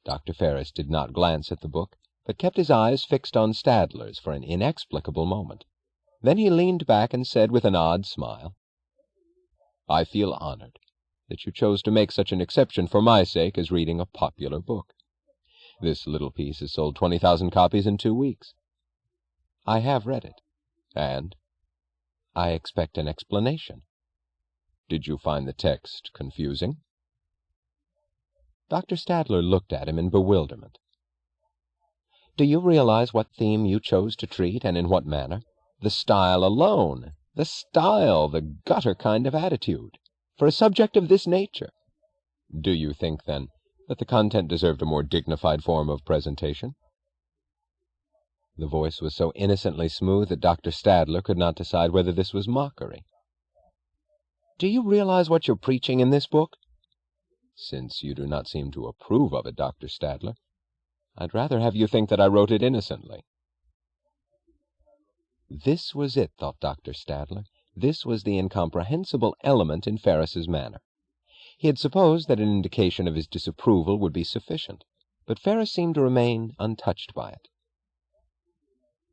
Dr. Ferris did not glance at the book, but kept his eyes fixed on Stadler's for an inexplicable moment. Then he leaned back and said with an odd smile, "I feel honored that you chose to make such an exception for my sake as reading a popular book. This little piece has sold 20,000 copies in 2 weeks. I have read it, and I expect an explanation. Did you find the text confusing?" Dr. Stadler looked at him in bewilderment. "Do you realize what theme you chose to treat, and in what manner? The style alone, the style, the gutter kind of attitude, for a subject of this nature. Do you think, then, that the content deserved a more dignified form of presentation?" The voice was so innocently smooth that Dr. Stadler could not decide whether this was mockery. "Do you realize what you're preaching in this book?" "Since you do not seem to approve of it, Dr. Stadler, I'd rather have you think that I wrote it innocently." This was it, thought Dr. Stadler. This was the incomprehensible element in Ferris's manner. He had supposed that an indication of his disapproval would be sufficient, but Ferris seemed to remain untouched by it.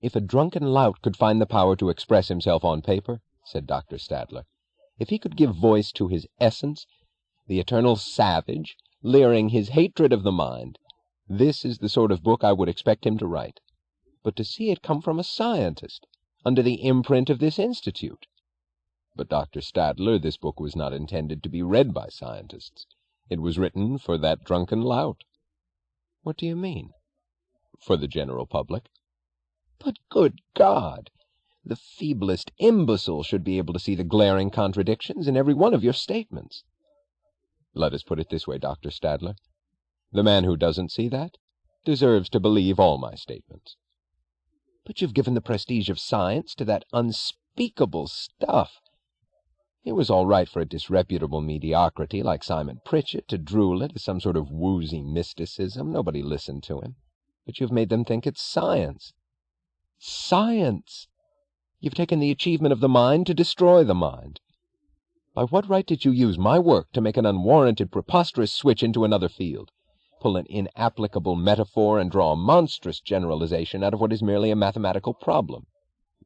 "If a drunken lout could find the power to express himself on paper," said Dr. Stadler, "if he could give voice to his essence, the eternal savage, leering his hatred of the mind, this is the sort of book I would expect him to write. But to see it come from a scientist, under the imprint of this institute! But, Dr. Stadler, this book was not intended to be read by scientists. It was written for that drunken lout." "What do you mean?" "For the general public." "But, good God! The feeblest imbecile should be able to see the glaring contradictions in every one of your statements." "Let us put it this way, Dr. Stadler. The man who doesn't see that deserves to believe all my statements." "But you've given the prestige of science to that unspeakable stuff. It was all right for a disreputable mediocrity like Simon Pritchett to drool it as some sort of woozy mysticism. Nobody listened to him. But you've made them think it's science. Science! You've taken the achievement of the mind to destroy the mind. By what right did you use my work to make an unwarranted, preposterous switch into another field, pull an inapplicable metaphor and draw a monstrous generalization out of what is merely a mathematical problem?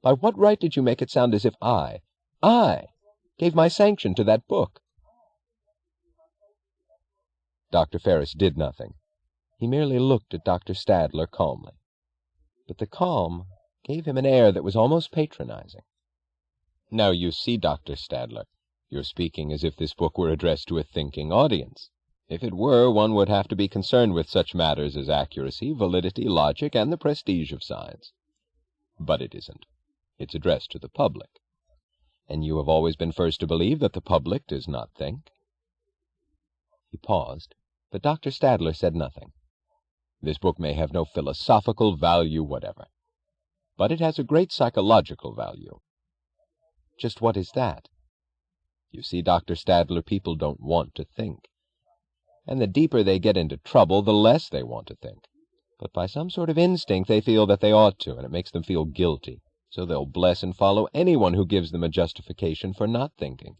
By what right did you make it sound as if I gave my sanction to that book?" Dr. Ferris did nothing. He merely looked at Dr. Stadler calmly. But the calm gave him an air that was almost patronizing. "Now you see, Dr. Stadler, you're speaking as if this book were addressed to a thinking audience. If it were, one would have to be concerned with such matters as accuracy, validity, logic, and the prestige of science. But it isn't. It's addressed to the public. And you have always been first to believe that the public does not think." He paused, but Dr. Stadler said nothing. "This book may have no philosophical value whatever, but it has a great psychological value." "Just what is that?" "You see, Dr. Stadler, people don't want to think. And the deeper they get into trouble, the less they want to think. But by some sort of instinct they feel that they ought to, and it makes them feel guilty. So they'll bless and follow anyone who gives them a justification for not thinking.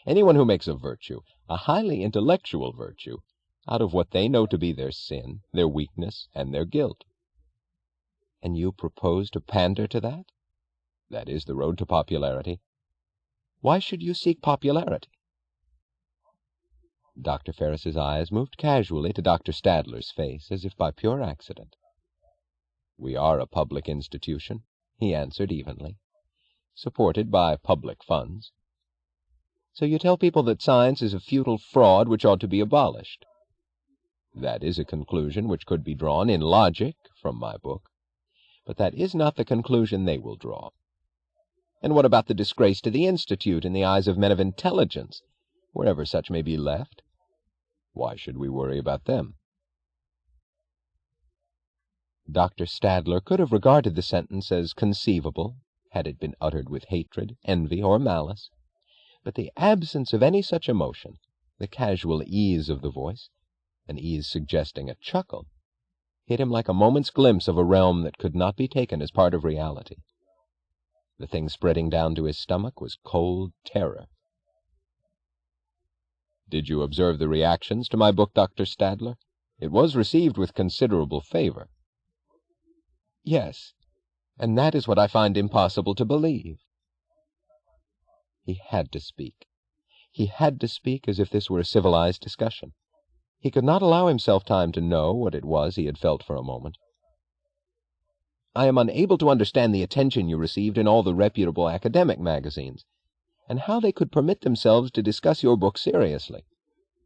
Anyone who makes a virtue, a highly intellectual virtue, out of what they know to be their sin, their weakness, and their guilt." "And you propose to pander to that?" "That is the road to popularity." "Why should you seek popularity?" Dr. Ferris's eyes moved casually to Dr. Stadler's face, as if by pure accident. "We are a public institution," he answered evenly, "supported by public funds." "So you tell people that science is a futile fraud which ought to be abolished." "That is a conclusion which could be drawn in logic from my book. But that is not the conclusion they will draw." "And what about the disgrace to the Institute in the eyes of men of intelligence, wherever such may be left?" "Why should we worry about them?" Dr. Stadler could have regarded the sentence as conceivable, had it been uttered with hatred, envy, or malice. But the absence of any such emotion, the casual ease of the voice, an ease suggesting a chuckle, hit him like a moment's glimpse of a realm that could not be taken as part of reality. The thing spreading down to his stomach was cold terror. "Did you observe the reactions to my book, Dr. Stadler? It was received with considerable favor. Yes, and that is what I find impossible to believe. He had to speak. He had to speak as if this were a civilized discussion. He could not allow himself time to know what it was he had felt for a moment. I am unable to understand the attention you received in all the reputable academic magazines, and how they could permit themselves to discuss your book seriously.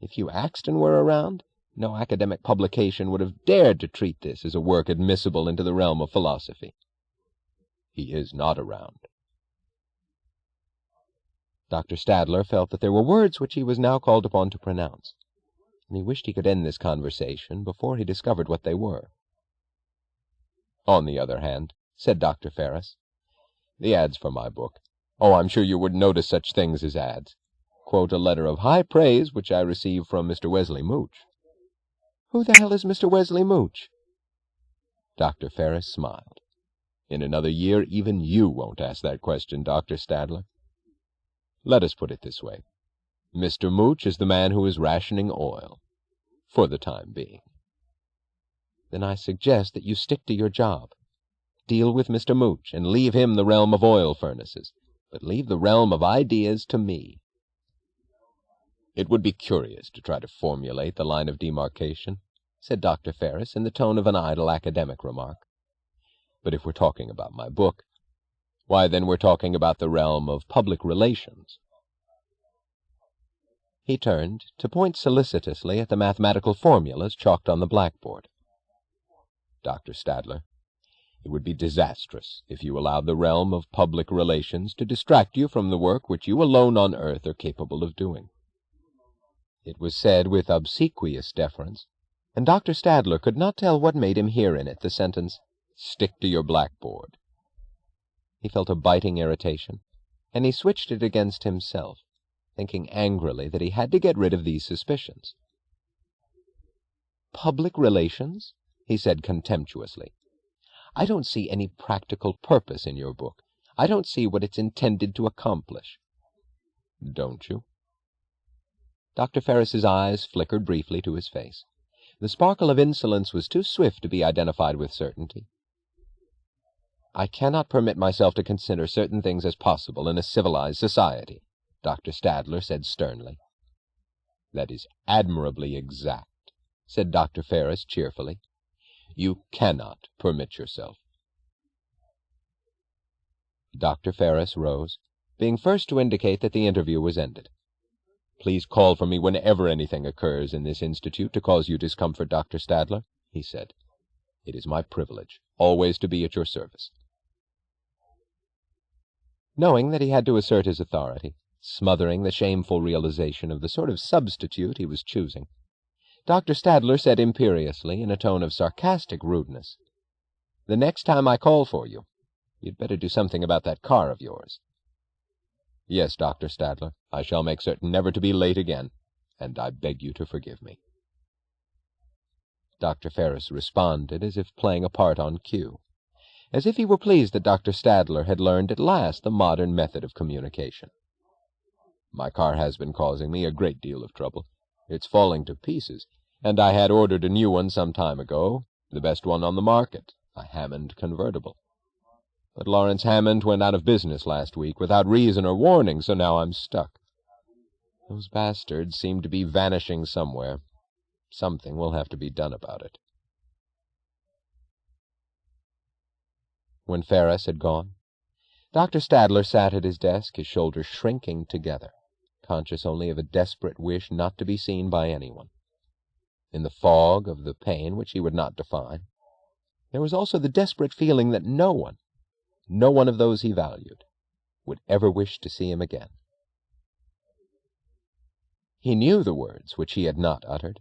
If Hugh Axton were around, no academic publication would have dared to treat this as a work admissible into the realm of philosophy. He is not around. Dr. Stadler felt that there were words which he was now called upon to pronounce, and he wished he could end this conversation before he discovered what they were. On the other hand, said Dr. Ferris, the ads for my book. Oh, I'm sure you would notice such things as ads. Quote a letter of high praise which I received from Mr. Wesley Mooch. Who the hell is Mr. Wesley Mooch? Dr. Ferris smiled. In another year, even you won't ask that question, Dr. Stadler. Let us put it this way. Mr. Mooch is the man who is rationing oil, for the time being. Then I suggest that you stick to your job. Deal with Mr. Mooch, and leave him the realm of oil furnaces, but leave the realm of ideas to me. It would be curious to try to formulate the line of demarcation, said Dr. Ferris in the tone of an idle academic remark. But if we're talking about my book, why then we're talking about the realm of public relations. He turned to point solicitously at the mathematical formulas chalked on the blackboard. Dr. Stadler, it would be disastrous if you allowed the realm of public relations to distract you from the work which you alone on earth are capable of doing. It was said with obsequious deference, and Dr. Stadler could not tell what made him hear in it the sentence, "Stick to your blackboard." He felt a biting irritation, and he switched it against himself, thinking angrily that he had to get rid of these suspicions. "Public relations?" he said contemptuously. "I don't see any practical purpose in your book. I don't see what it's intended to accomplish." "Don't you?" Dr. Ferris's eyes flickered briefly to his face. The sparkle of insolence was too swift to be identified with certainty. "I cannot permit myself to consider certain things as possible in a civilized society," Dr. Stadler said sternly. "That is admirably exact," said Dr. Ferris cheerfully. "You cannot permit yourself." Dr. Ferris rose, being first to indicate that the interview was ended. "Please call for me whenever anything occurs in this institute to cause you discomfort, Dr. Stadler," he said. "It is my privilege always to be at your service." Knowing that he had to assert his authority, smothering the shameful realization of the sort of substitute he was choosing, Dr. Stadler said imperiously, in a tone of sarcastic rudeness, "The next time I call for you, you'd better do something about that car of yours." "Yes, Dr. Stadler, I shall make certain never to be late again, and I beg you to forgive me." Dr. Ferris responded as if playing a part on cue, as if he were pleased that Dr. Stadler had learned at last the modern method of communication. "My car has been causing me a great deal of trouble. It's falling to pieces, and I had ordered a new one some time ago, the best one on the market, a Hammond convertible. But Lawrence Hammond went out of business last week without reason or warning, so now I'm stuck. Those bastards seem to be vanishing somewhere. Something will have to be done about it." When Ferris had gone, Dr. Stadler sat at his desk, his shoulders shrinking together, conscious only of a desperate wish not to be seen by anyone. In the fog of the pain which he would not define, there was also the desperate feeling that no one of those he valued, would ever wish to see him again. He knew the words which he had not uttered.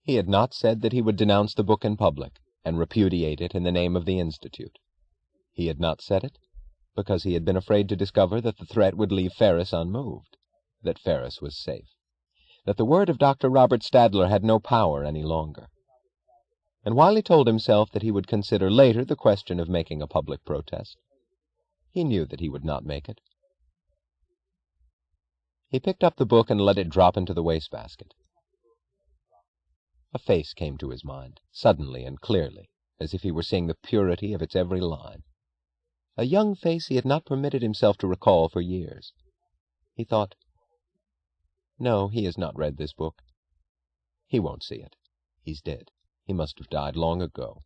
He had not said that he would denounce the book in public and repudiate it in the name of the Institute. He had not said it because he had been afraid to discover that the threat would leave Ferris unmoved, that Ferris was safe, that the word of Dr. Robert Stadler had no power any longer. And while he told himself that he would consider later the question of making a public protest, he knew that he would not make it. He picked up the book and let it drop into the wastebasket. A face came to his mind, suddenly and clearly, as if he were seeing the purity of its every line. A young face he had not permitted himself to recall for years. He thought, "No, he has not read this book. He won't see it. He's dead. He must have died long ago."